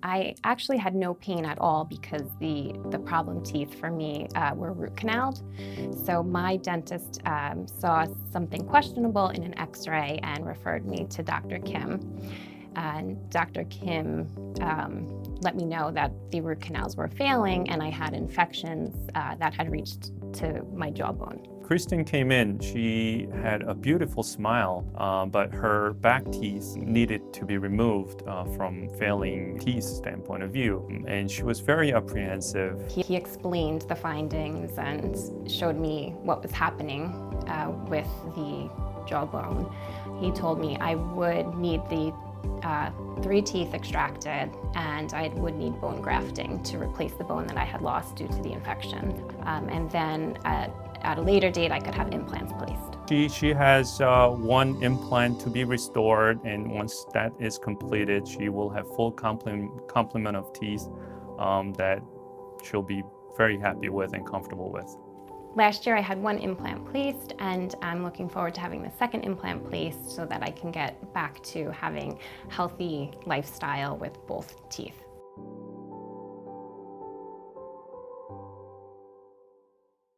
I actually had no pain at all because the problem teeth for me were root canaled. So my dentist saw something questionable in an x-ray and referred me to Dr. Kim. And Dr. Kim let me know that the root canals were failing and I had infections that had reached to my jawbone. Kristin came in, she had a beautiful smile, but her back teeth needed to be removed from failing teeth standpoint of view. And she was very apprehensive. He explained the findings and showed me what was happening with the jawbone. He told me I would need the 3 teeth extracted and I would need bone grafting to replace the bone that I had lost due to the infection. And then at a later date, I could have implants placed. She has 1 implant to be restored, and once that is completed, she will have full complement of teeth that she'll be very happy with and comfortable with. Last year I had 1 implant placed, and I'm looking forward to having the 2nd implant placed so that I can get back to having a healthy lifestyle with both teeth.